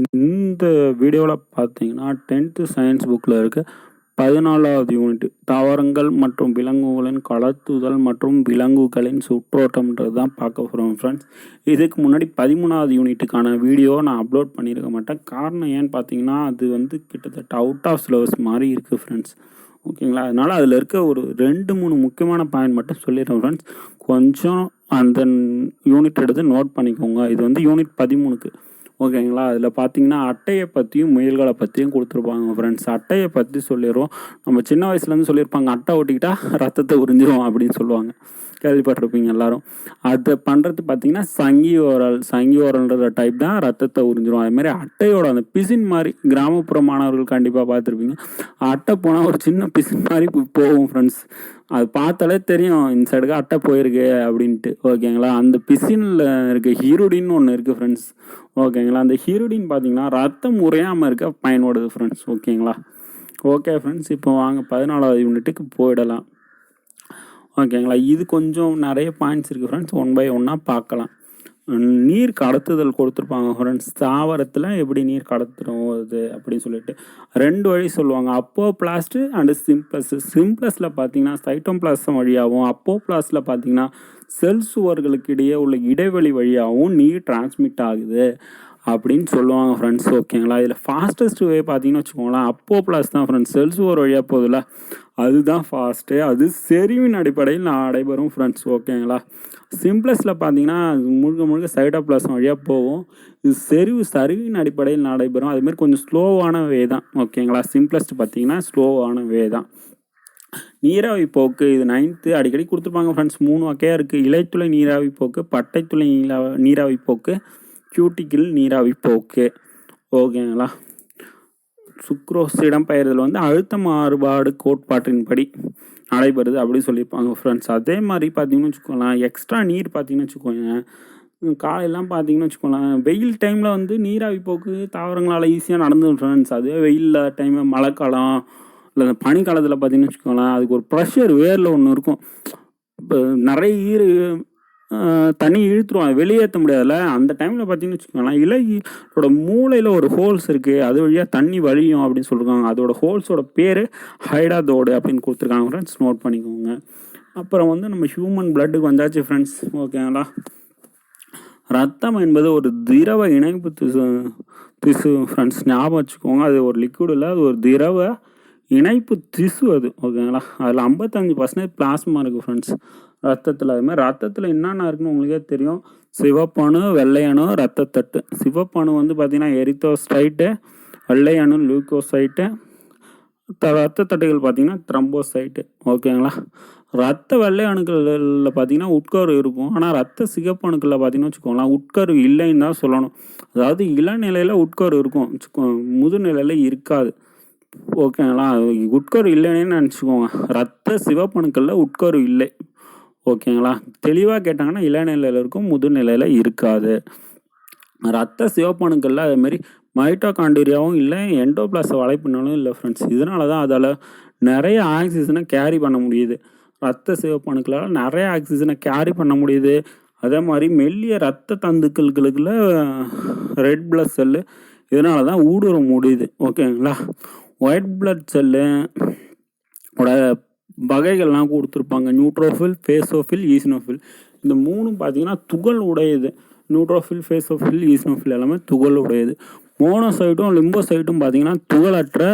இந்த வீடியோவில் பார்த்தீங்கன்னா 10th சயின்ஸ் புக்கில் இருக்க 14வது யூனிட் தாவரங்கள் மற்றும் விலங்குகளின் கலத்துதல் மற்றும் விலங்குகளின் சுற்றோட்டம்ன்றது தான் பார்க்க போகிறோம் ஃப்ரெண்ட்ஸ். இதுக்கு முன்னாடி 13வது யூனிட்டுக்கான வீடியோ நான் அப்லோட் பண்ணியிருக்க மாட்டேன். காரணம் ஏன்னு பார்த்தீங்கன்னா அது கிட்டத்தட்ட அவுட் ஆஃப் சிலபஸ் மாதிரி இருக்குது ஃப்ரெண்ட்ஸ். ஓகேங்களா, அதனால் அதில் இருக்க ஒரு 2-3 முக்கியமான பாயிண்ட் மட்டும் சொல்லிடுறேன் ஃப்ரெண்ட்ஸ். கொஞ்சம் அந்த யூனிட் எடுத்து நோட் பண்ணிக்கோங்க. இது யூனிட் 13க்கு. ஓகேங்களா, அதில் பார்த்தீங்கன்னா அட்டையை பற்றியும் முயல்களை பற்றியும் கொடுத்துருப்பாங்க ஃப்ரெண்ட்ஸ். அட்டையை பற்றி சொல்லிடுவோம். நம்ம சின்ன வயசுலேருந்து சொல்லியிருப்பாங்க, அட்டை ஒட்டிக்கிட்டா ரத்தத்தை உறிஞ்சிரும் அப்படின்னு சொல்லுவாங்க, கேள்விப்பட்டிருப்பீங்க எல்லாரும். அதை பண்ணுறது பார்த்தீங்கன்னா சங்கி ஓரல்ன்ற டைப் தான் ரத்தத்தை உறிஞ்சிரும். அதுமாதிரி அட்டையோட அந்த பிசின் மாதிரி கிராமப்புற மாணவர்கள் கண்டிப்பாக பார்த்துருப்பீங்க. அட்டை போனால் ஒரு சின்ன பிசின் மாதிரி போகும் ஃப்ரெண்ட்ஸ். அது பார்த்தாலே தெரியும் இந்த சைடுக்கு அட்டை போயிருக்கு அப்படின்ட்டு. ஓகேங்களா, அந்த பிசினில் இருக்க ஹீரோடின்னு ஒன்று இருக்குது ஃப்ரெண்ட்ஸ். ஓகேங்களா, அந்த ஹீரோடின் பார்த்தீங்கன்னா ரத்தம் உறையாமல் இருக்க பயன்படுது ஃப்ரெண்ட்ஸ். ஓகேங்களா, ஓகே ஃப்ரெண்ட்ஸ், இப்போ வாங்க 14வது யூனிட்டுக்கு போயிடலாம். ஓகேங்களா, இது கொஞ்சம் நிறைய பாயிண்ட்ஸ் இருக்குது ஃப்ரெண்ட்ஸ். ஒன் பை ஒன்னாக பார்க்கலாம். நீர் கடத்துதல் கொடுத்துருப்பாங்க ஃப்ரெண்ட்ஸ். தாவரத்தில் எப்படி நீர் கடத்துறோம் அது அப்படின்னு சொல்லிட்டு 2 வழி சொல்லுவாங்க, அப்போ பிளாஸ்ட் அண்டு சிம்ப்ளஸில் பார்த்தீங்கன்னா சைட்டோபிளாசம் வழியாகவும், அப்போ பிளாஸ்டில் பார்த்தீங்கன்னா செல் சுவர்களுக்கு இடையே உள்ள இடைவெளி வழியாகவும் நீர் டிரான்ஸ்மிட் ஆகுது அப்படின்னு சொல்லுவாங்க ஃப்ரெண்ட்ஸ். ஓகேங்களா, இதில் ஃபாஸ்டஸ்ட் வே பார்த்தீங்கன்னு வச்சுக்கோங்களேன், அப்போ பிளாஸ் தான் ஃப்ரெண்ட்ஸ். செல் சுவர் வழியாக போதில்ல, அதுதான் ஃபாஸ்ட்டு. அது செறிவின் அடிப்படையில் நடைபெறும் ஃப்ரெண்ட்ஸ். ஓகேங்களா, சிம்ப்ளஸில் பார்த்தீங்கன்னா முழுக்க சைட்டோபிளாசம் வழியாக போகும். இது சரிவின் அடிப்படையில் நடைபெறும். அதுமாரி கொஞ்சம் ஸ்லோவான வே தான். ஓகேங்களா, சிம்ப்ளஸ்ட் பார்த்தீங்கன்னா ஸ்லோவான வே தான். நீராவி போக்கு இது 9th அடிக்கடி கொடுத்துருப்பாங்க ஃப்ரெண்ட்ஸ். 3 வகையாக இருக்குது: இலைத்துளை நீராவி போக்கு, பட்டைத்துளை நீராவி போக்கு, கியூட்டிக்கிள் நீராவி போக்கு. ஓகேங்களா, சுக்ரோஸ் இடம்பெயர்தல் அழுத்த மாறுபாடு கோட்பாட்டின்படி நடைபெறுது அப்படின்னு சொல்லியிருப்பாங்க ஃப்ரெண்ட்ஸ். அதே மாதிரி பார்த்தீங்கன்னு வச்சுக்கோங்களேன், எக்ஸ்ட்ரா நீர் பார்த்தீங்கன்னு வச்சுக்கோங்க, காலையெல்லாம் பார்த்தீங்கன்னு வச்சுக்கோங்களேன், வெயில் டைமில் நீராவி போக்கு தாவரங்களால் ஈஸியாக நடந்துடும் ஃப்ரெண்ட்ஸ். அதுவே வெயில் டைமில் மழைக்காலம் இல்லை அந்த பனிக்காலத்தில் பார்த்தீங்கன்னு வச்சுக்கோங்களேன், அதுக்கு ஒரு ப்ரெஷர் வேரில் ஒன்று இருக்கும். இப்போ நிறைய தண்ணி இழுத்துரும், அதை வெளியேற்ற முடியாதுல்ல. அந்த டைமில் பார்த்தீங்கன்னு வச்சுக்கோங்களேன், இலையோட மூளையில் ஒரு ஹோல்ஸ் இருக்குது, அது வழியாக தண்ணி வழியும் அப்படின்னு சொல்லியிருக்காங்க. அதோட ஹோல்ஸோட பேர் ஹைடாதோடு அப்படின்னு கொடுத்துருக்காங்க ஃப்ரெண்ட்ஸ், நோட் பண்ணிக்கோங்க. அப்புறம் நம்ம ஹியூமன் பிளட்டுக்கு வந்தாச்சு ஃப்ரெண்ட்ஸ். ஓகேங்களா, ரத்தம் என்பது ஒரு திரவ இணைப்பு திசு ஃப்ரெண்ட்ஸ், ஞாபகம் வச்சுக்கோங்க. அது ஒரு லிக்விட் இல்லை, அது ஒரு திரவ இணைப்பு திசு அது. ஓகேங்களா, அதில் 55% பிளாஸ்மா இருக்குது ஃப்ரெண்ட்ஸ் ரத்தத்தில். அதுமாதிரி ரத்தத்தில் என்னென்ன இருக்குன்னு உங்களுக்கே தெரியும்: சிவப்பணு, வெள்ளையணு, ரத்தத்தட்டு. சிவப்பணு பார்த்தீங்கன்னா எரித்தோசைட்டு, வெள்ளையணு லியூக்கோசைட்டு, ரத்தத்தட்டுகள் பார்த்தீங்கன்னா த்ரம்போசைட்டு. ஓகேங்களா, ரத்த வெள்ளை அணுக்களில் பார்த்தீங்கன்னா உட்கரு இருக்கும். ஆனால் ரத்த சிகப்பு அணுக்களில் பார்த்தீங்கன்னா வச்சுக்கோங்களேன் உட்கரு இல்லைன்னு தான் சொல்லணும். அதாவது இளநிலையில் உட்கரு இருக்கும், முதுநிலையில் இருக்காது. ஓகேங்களா, உட்கரு இல்லைன்னு நினச்சிக்கோங்க. ரத்த சிவப்பணுக்களில் உட்கரு இல்லை. ஓகேங்களா, தெளிவாக கேட்டாங்கன்னா இளநிலையில் இருக்கும், முதுநிலையில் இருக்காது. ரத்த சிவப்பணுக்களில் அதேமாரி மைட்டோகாண்ட்ரியாவும் இல்லை, எண்டோபிளாச வலைப்பின்னலும் இல்லை ஃப்ரெண்ட்ஸ். இதனால தான் அதால் நிறைய ஆக்சிஜனை கேரி பண்ண முடியுது. ரத்த சிவப்பணுக்களால் நிறைய ஆக்சிஜனை கேரி பண்ண முடியுது. அதே மாதிரி மெல்லிய ரத்த தந்துக்களுக்குள்ள ரெட் பிளட் செல்லு இதனால தான் ஊடுருவ முடியுது. ஓகேங்களா, ஒயிட் பிளட் செல்லு வகைகள்லாம் கொடுத்துருப்பாங்க: நியூட்ரோஃபில், பேசோஃபில், ஈசினோஃபில். இந்த 3 பார்த்தீங்கன்னா துகள் உடையது. நியூட்ரோஃபில், பேசோஃபில், ஈசினோஃபில் எல்லாமே துகள் உடையது. மோனோசைட்டும் லிம்போசைட்டும் பார்த்தீங்கன்னா துகளற்ற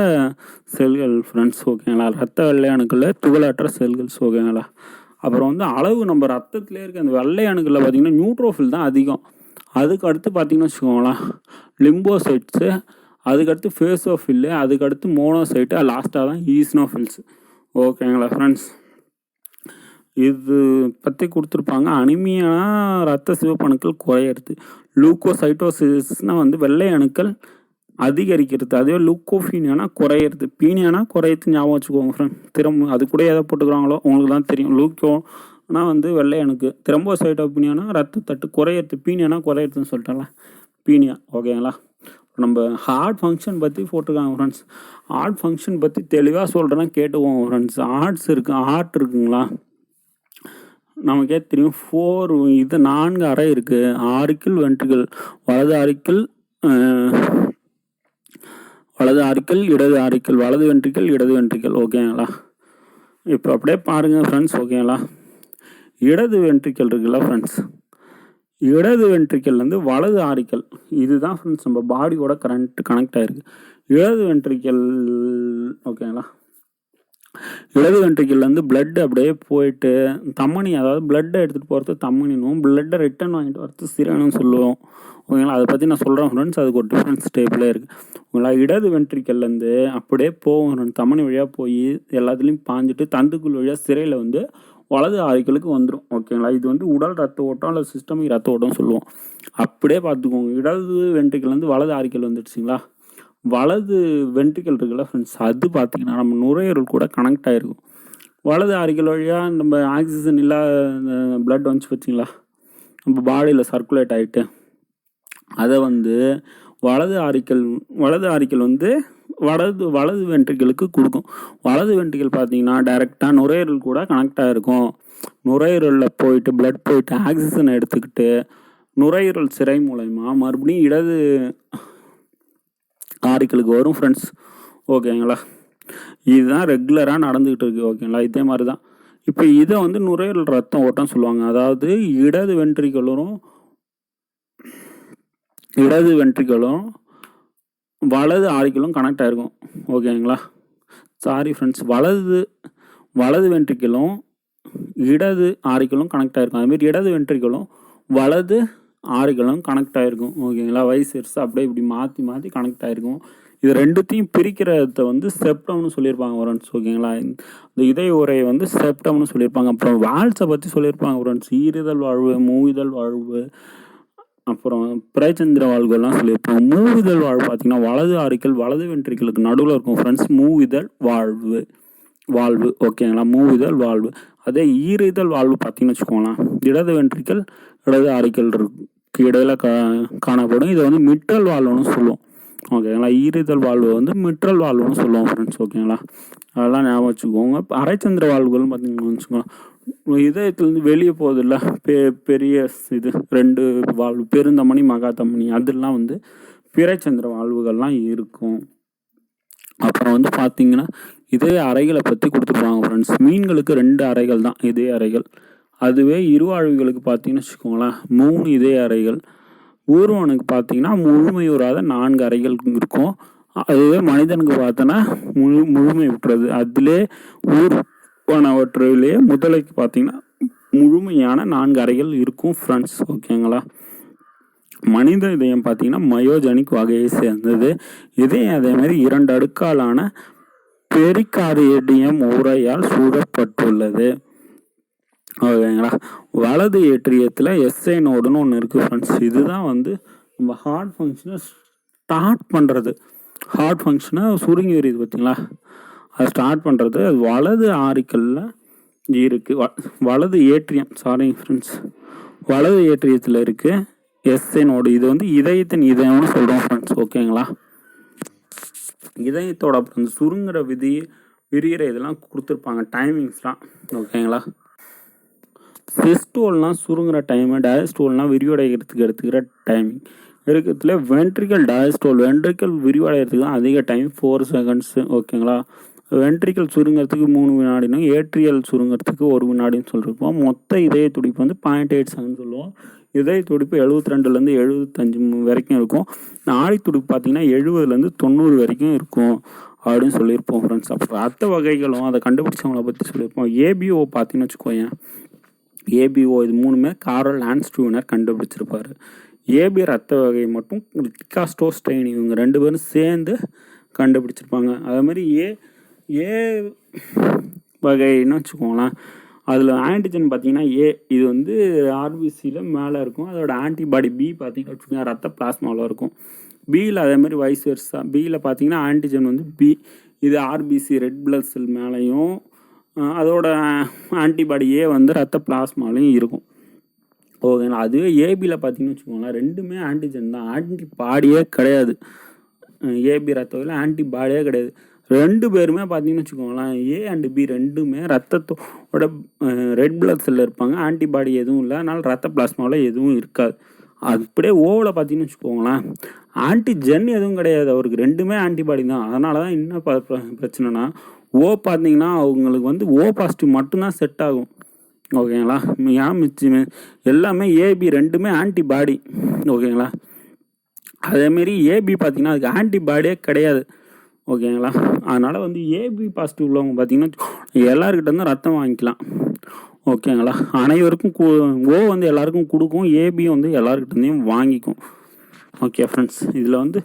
செல்கள் ஃப்ரெண்ட்ஸ். ஓகேங்களா, ரத்த வெள்ளை அணுக்களில் துகளற்ற செல்கள். ஓகேங்களா, அப்புறம் அளவு நம்ம ரத்தத்திலே இருக்க அந்த வெள்ளை அணுக்களில் பார்த்தீங்கன்னா நியூட்ரோஃபில் தான் அதிகம். அதுக்கு அடுத்து பார்த்தீங்கன்னு வச்சுக்கோங்களேன் லிம்போசைட்ஸு, அதுக்கடுத்து பேசோஃபில்லு, அதுக்கடுத்து மோனோசைட்டு, லாஸ்ட்டாக தான் ஈசினோஃபில்ஸ். ஓகேங்களா ஃப்ரெண்ட்ஸ், இது பற்றி கொடுத்துருப்பாங்க. அனிமியானா ரத்த சிவப்பணுக்கள் குறையிறது, லூக்கோசைட்டோசிஸ்னால் வெள்ளை அணுக்கள் அதிகரிக்கிறது, அதுவே லூக்கோஃபீனியானா குறையிறது, பீனியானா குறையிறது. ஞாபகம் வச்சுக்கோங்க ஃப்ரெண்ட். அது கூட எதை போட்டுக்கிறாங்களோ உங்களுக்கு தான் தெரியும். லூக்கோனா வெள்ளை அணுக்கு, திரம்போசைட்டோபீனியானா ரத்தத்தட்டு குறையிறது, பீனியானா குறையிறதுன்னு சொல்லிட்டாங்களா, பீனியா. ஓகேங்களா, நம்ம ஹார்ட் ஃபங்க்ஷன் பற்றி போட்டிருக்காங்க ஃப்ரெண்ட்ஸ். ஹார்ட் ஃபங்க்ஷன் பற்றி தெளிவாக சொல்கிறேன்னா கேட்டுவோம் ஃப்ரெண்ட்ஸ். ஹார்ட் இருக்குங்களா, நமக்கே தெரியும் 4 அறை இருக்குது. Auricle, ventricle. வலது ஆரிக்கிள், வலது ஆரிக்கல், இடது ஆரிக்கல், வலது வென்ட்ரிக்கல், இடது வென்ட்ரிக்கல். ஓகேங்களா? இப்போ அப்படியே பாருங்கள் ஃப்ரெண்ட்ஸ். ஓகேங்களா? இடது வென்ட்ரிக்கல் இருக்குல்ல ஃப்ரெண்ட்ஸ், இடது வென்ட்ரிக்கல்லேருந்து வலது ஆரிக்கல், இதுதான் ஃப்ரெண்ட்ஸ் நம்ம பாடியோட கனெக்ட் ஆகிருக்கு. இடது வென்ட்ரிக்கல் ஓகேங்களா, இடது வென்ட்ரிக்கல்லேருந்து பிளட் அப்படியே போயிட்டு தமனி, அதாவது பிளட்டை எடுத்துகிட்டு போகிறது தமனினும், பிளட்டை ரிட்டன் வாங்கிட்டு வரது சிரேனும் சொல்லுவோம். ஓகேங்களா? அதை பற்றி நான் சொல்கிறேன் ஃப்ரெண்ட்ஸ். அதுக்கு ஒரு டிஃப்ரென்ஸ் டேபிளே இருக்குது. ஓகேங்களா? இடது வென்ட்ரிக்கல்லேருந்து அப்படியே போகும், தமனி வழியாக போய் எல்லாத்துலேயும் பாஞ்சிட்டு தந்துக்குள் வழியாக சிறையில் வந்து வலது ஆரிக்கலுக்கு வந்துடும். ஓகேங்களா? இது வந்து உடல் ரத்த ஓட்டம் அல்லது சிஸ்டமிக் ரத்த ஓட்டம் சொல்லுவோம். அப்படியே பார்த்துக்கோங்க, இடது வென்ட்ரிக்கல்லேருந்து வலது ஆரிக்கல் வந்துடுச்சிங்களா, வலது வென்ட்ரிக்கல் இருக்குல்ல ஃப்ரெண்ட்ஸ், அது பார்த்திங்கன்னா நம்ம நுரையீரல் கூட கனெக்ட் ஆகிருக்கும். வலது ஆரிக்கல் வழியாக நம்ம ஆக்சிஜன் இல்லாத பிளட் வந்துச்சு வச்சிங்களா, நம்ம பாடியில் சர்க்குலேட் ஆகிட்டு அதை வந்து வலது ஆரிக்கல் வந்து வலது வென்ட்ரிக்கலுக்கு கொடுக்கும். வலது வென்ட்ரிக்கல் பார்த்தீங்கன்னா டைரெக்டாக நுரையீரல் கூட கனெக்ட் ஆகிருக்கும். நுரையீரலில் போயிட்டு பிளட் போயிட்டு ஆக்சிஜனை எடுத்துக்கிட்டு நுரையீரல் சிரை மூலயமா மறுபடியும் இடது ஆரிக்கலுக்கு வரும் ஃப்ரெண்ட்ஸ். ஓகேங்களா? இதுதான் ரெகுலராக நடந்துக்கிட்டு இருக்குது. ஓகேங்களா? இதே மாதிரி தான் இப்போ இதை வந்து நுரையீரல் ரத்தம் ஓட்டம் சொல்லுவாங்க. அதாவது இடது வென்ட்ரிக்கலும் வலது ஆரிக்கலும் கனெக்ட் ஆகிருக்கும். ஓகேங்களா? சாரி ஃப்ரெண்ட்ஸ், வலது வென்ட்ரிக்கலும் இடது ஆரிக்கலும் கனெக்ட் ஆகிருக்கும். அதுமாரி இடது வென்ட்ரிக்கலும் வலது ஆரிக்கலும் கனெக்ட் ஆகிருக்கும். ஓகேங்களா? வைஸ் வெர்சா அப்படியே இப்படி மாற்றி கனெக்ட் ஆகிருக்கும். இது ரெண்டுத்தையும் பிரிக்கிறத வந்து செப்டம்னு சொல்லியிருப்பாங்க ஃப்ரெண்ட்ஸ். ஓகேங்களா? இந்த இதய உரையை வந்து செப்டம்னு சொல்லியிருப்பாங்க. அப்புறம் வால்ஸை பற்றி சொல்லியிருப்பாங்க ஃப்ரெண்ட்ஸ். ஈறுதல் வாழ்வு, மூவிதல் வாழ்வு, அப்புறம் பிரச்சந்திர வாழ்வுகள்லாம் சொல்லியிருப்பாங்க. மூவிதல் வாழ்வு பார்த்தீங்கன்னா வலது ஆரிக்கல் வலது வென்ட்ரிக்கலுக்கு நடுவில் இருக்கும் ஃப்ரெண்ட்ஸ். மூவிதல் வாழ்வு. ஓகேங்களா? மூவிதல் வாழ்வு. அதே ஈறுதல் வாழ்வு பார்த்தீங்கன்னு வச்சுக்கோங்களேன், இடது வென்ட்ரிக்கல் இடது ஆரிக்கல் இருக்கு இடையில காணப்படும். இதை வந்து மிட்ரல் வாழ்வுன்னு சொல்லுவோம். ஓகேங்களா? ஈறுதல் வாழ்வு வந்து மிட்ரல் வாழ்வுன்னு சொல்லுவோம் ஃப்ரெண்ட்ஸ். ஓகேங்களா? அதெல்லாம் ஞாபகம் வச்சுக்கோங்க. அரைச்சந்திர வாழ்வுகள்னு பார்த்தீங்கன்னு வச்சுக்கோங்க, இதயத்துலேருந்து வெளியே போகுதில்ல பெரிய இது 2 வாழ்வு, பெருந்தமனி மகாதமனி, அதெல்லாம் வந்து பிறைச்சந்திர வாழ்வுகள்லாம் இருக்கும். அப்புறம் வந்து பார்த்தீங்கன்னா இதே அறைகளை பற்றி கொடுத்துருப்பாங்க ஃப்ரெண்ட்ஸ். மீன்களுக்கு 2 அறைகள் தான் இதே அறைகள். அதுவே இருவாழ்வுகளுக்கு பார்த்தீங்கன்னு வச்சுக்கோங்களேன் 3 இதே அறைகள். ஊர்வனுக்கு பார்த்தீங்கன்னா முழுமையுறாத 4 அறைகள் இருக்கும். அதுவே மனிதனுக்கு பார்த்தோன்னா முழுமை விட்டுறது. அதிலே ஊர்வனவற்றிலேயே முதலைக்கு பார்த்தீங்கன்னா முழுமையான 4 அறைகள் இருக்கும் ஃப்ரெண்ட்ஸ். ஓகேங்களா? மனித இதயம் பார்த்தீங்கன்னா மயோஜனிக் வகையை சேர்ந்தது. இதயம் அதே மாதிரி 2 அடுக்காலான பெரிகார்டியம் உறையால் சூழப்பட்டுள்ளது. ஓகேங்களா? வலது ஏற்றியத்தில் எஸ்ஐ நோடுன்னு ஒன்று இருக்குது ஃப்ரெண்ட்ஸ். இதுதான் வந்து நம்ம ஹார்ட் ஃபங்க்ஷனை ஸ்டார்ட் பண்ணுறது. ஹார்ட் ஃபங்க்ஷனை சுருங்கி வருது பார்த்தீங்களா, அது ஸ்டார்ட் பண்ணுறது. அது வலது ஆரிக்கலில் இருக்குது. வலது ஏற்றியம் ஃப்ரெண்ட்ஸ், வலது ஏற்றியத்தில் இருக்குது எஸ்ஐ நோடு. இது வந்து இதயத்தின் இதயம்னு சொல்கிறோம் ஃப்ரெண்ட்ஸ். ஓகேங்களா? இதயத்தோட அப்புறம் இந்த சுருங்குற விரிகிற இதெல்லாம் கொடுத்துருப்பாங்க டைமிங்ஸ்லாம். ஓகேங்களா? சிஸ்டோல்னால் சுருங்குற டைமு, டயஸ்டோல்னால் விரிவடைகிறதுக்கு எடுத்துக்கிற டைமிங் இருக்கிறதுல வென்ட்ரிக்கல் வென்ட்ரிக்கல் விரிவடைகிறதுக்கு தான் அதிக டைம், 4 செகண்ட்ஸு. ஓகேங்களா? வென்ட்ரிக்கல் சுருங்கிறதுக்கு 3 வினாடினும் ஏட்ரியல் சுருங்கிறதுக்கு 1 வினாடின்னு சொல்லியிருப்போம். மொத்த இதய துடிப்பு வந்து 0.8 செகண்ட் சொல்லுவோம். இதய துடிப்பு 72லேருந்து 75 வரைக்கும் இருக்கும். நாடி துடிப்பு பார்த்தீங்கன்னா 70லேருந்து 90 வரைக்கும் இருக்கும் அப்படின்னு சொல்லியிருப்போம் ஃப்ரெண்ட்ஸ். அப்போ ரத்த வகைகளும் அதை கண்டுபிடிச்சவங்களை பற்றி சொல்லியிருப்போம். ஏபிஓ பார்த்தீங்கன்னு வச்சுக்கோங்க, ஏபிஓ இது 3மே காரல் லான்ஸ்ட்ரூனர் கண்டுபிடிச்சிருப்பார். ஏபி ரத்த வகை மட்டும் டிகாஸ்டோஸ்டைன் இவங்க 2 பேரும் சேர்ந்து கண்டுபிடிச்சிருப்பாங்க. அதே மாதிரி ஏ வகைன்னு வச்சுக்கோங்களேன், அதில் ஆன்டிஜன் பார்த்தீங்கன்னா இது வந்து ஆர்பிசியில் மேலே இருக்கும். அதோட ஆன்டிபாடி பி பார்த்தீங்கன்னா வச்சுக்கோங்க ரத்த பிளாஸ்மாவில் இருக்கும். பியில் அதேமாதிரி வைஸ் வெர்சா, பியில் பார்த்தீங்கன்னா ஆன்டிஜன் வந்து பி, இது ஆர்பிசி ரெட் பிளட் செல் மேலேயும், அதோட ஆன்டிபாடி ஏ வந்து ரத்த பிளாஸ்மாலையும் இருக்கும். ஓகேங்களா? அதுவே ஏபியில் பார்த்தீங்கன்னு வச்சுக்கோங்களேன் 2மே ஆன்டிஜன் தான், ஆன்டிபாடியே கிடையாது. ஏபி ரத்த வகையில் ஆன்டிபாடியே கிடையாது. 2 பேருமே பார்த்தீங்கன்னு வச்சுக்கோங்களேன் ஏ அண்டு பி 2மே ரத்தத்தோட ரெட் பிளட் செல்லில் இருப்பாங்க. ஆன்டிபாடி எதுவும் இல்லை, அதனால் ரத்த பிளாஸ்மாவில் எதுவும் இருக்காது. அப்படியே ஓவில் பார்த்தீங்கன்னு வச்சுக்கோங்களேன் ஆன்டிஜென் எதுவும் கிடையாது, அவருக்கு 2மே ஆன்டிபாடி தான். அதனால தான் என்ன பிரச்சனைனா, ஓ பார்த்தீங்கன்னா அவங்களுக்கு வந்து ஓ பாசிட்டிவ் மட்டும்தான் செட் ஆகும். ஓகேங்களா? மிச்சம் எல்லாமே ஏபி 2மே ஆன்டிபாடி. ஓகேங்களா? அதேமாரி ஏபி பார்த்தீங்கன்னா அதுக்கு ஆன்டிபாடியே கிடையாது. ஓகேங்களா? அதனால் வந்து ஏபி பாசிட்டிவ் உள்ளவங்க பார்த்தீங்கன்னா எல்லாருக்கிட்ட இருந்து ரத்தம் வாங்கிக்கலாம். ஓகேங்களா? அனைவருக்கும் ஓ வந்து எல்லாருக்கும் கொடுக்கும், ஏபியும் வந்து எல்லாருக்கிட்டேருந்தையும் வாங்கிக்கும். ஓகே ஃப்ரெண்ட்ஸ், இதில் வந்து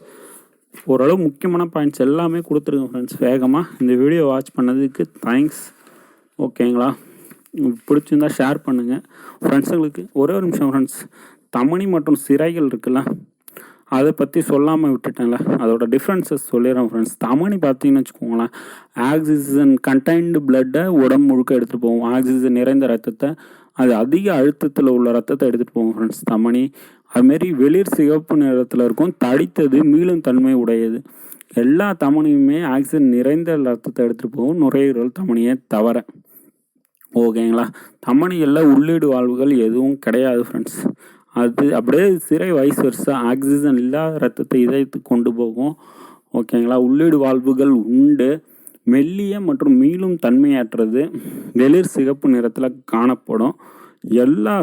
ஓரளவு முக்கியமான பாயிண்ட்ஸ் எல்லாமே கொடுத்துருங்க ஃப்ரெண்ட்ஸ். வேகமாக இந்த வீடியோ வாட்ச் பண்ணதுக்கு தேங்க்ஸ். ஓகேங்களா? பிடிச்சிருந்தா ஷேர் பண்ணுங்கள் ஃப்ரெண்ட்ஸுங்களுக்கு. ஒரே ஒரு நிமிஷம் ஃப்ரெண்ட்ஸ், தமனி மற்றும் சிரைகள் இருக்குல்ல, அதை பற்றி சொல்லாமல் விட்டுட்டேன்ல, அதோட டிஃப்ரென்சஸ் சொல்லிடுறேன் ஃப்ரெண்ட்ஸ். தமனி பார்த்தீங்கன்னு வச்சுக்கோங்களேன், ஆக்சிஜன் கண்டைன்டு பிளட்டை உடம்பு முழுக்க எடுத்துகிட்டு போகும். ஆக்சிஜன் நிறைந்த ரத்தத்தை, அது அதிக அழுத்தத்தில் உள்ள ரத்தத்தை எடுத்துகிட்டு போகும் ஃப்ரெண்ட்ஸ் தமனி. அதுமாரி வெளிர் சிவப்பு நிறத்தில் இருக்கும், தடித்தது, மீளும் தன்மை உடையது. எல்லா தமனியுமே ஆக்சிஜன் நிறைந்த ரத்தத்தை எடுத்துகிட்டு போகும், நுரையீரல் தமனியை தவிர. ஓகேங்களா? தமனிகளில் உள்ளீடு வாழ்வுகள் எதுவும் கிடையாது ஃப்ரெண்ட்ஸ். அது அப்படியே சிறை வயசு வருஷம் ஆக்சிஜன் இல்லாத ரத்தத்தை இதயத்துக்கு கொண்டு போகும். ஓகேங்களா? உள்ளீடு வாழ்வுகள் உண்டு. மெல்லிய மற்றும் மீளும் தன்மையற்றது, வெளிர் சிகப்பு நிறத்தில் காணப்படும். எல்லா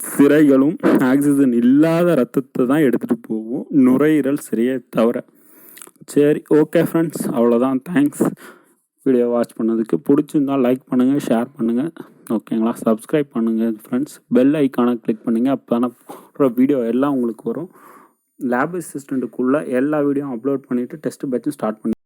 சிரைகளும் ஆக்சிஜன் இல்லாத ரத்தத்தை தான் எடுத்துகிட்டு போகும், நுரையீரல் சிறையை தவிர. சரி, ஓகே ஃப்ரெண்ட்ஸ், அவ்வளோதான். தேங்க்ஸ் வீடியோ வாட்ச் பண்ணதுக்கு. பிடிச்சிருந்தால் லைக் பண்ணுங்கள், ஷேர் பண்ணுங்கள். ஓகேங்களா? சப்ஸ்கிரைப் பண்ணுங்கள் ஃப்ரெண்ட்ஸ். பெல் ஐக்கானை கிளிக் பண்ணுங்கள், அப்போ தானே போடுற வீடியோ எல்லாம் உங்களுக்கு வரும். லேப் அசிஸ்டண்ட்டுக்குள்ளே எல்லா வீடியோவும் அப்லோட் பண்ணிவிட்டு டெஸ்ட் பேட்சும் ஸ்டார்ட் பண்ணி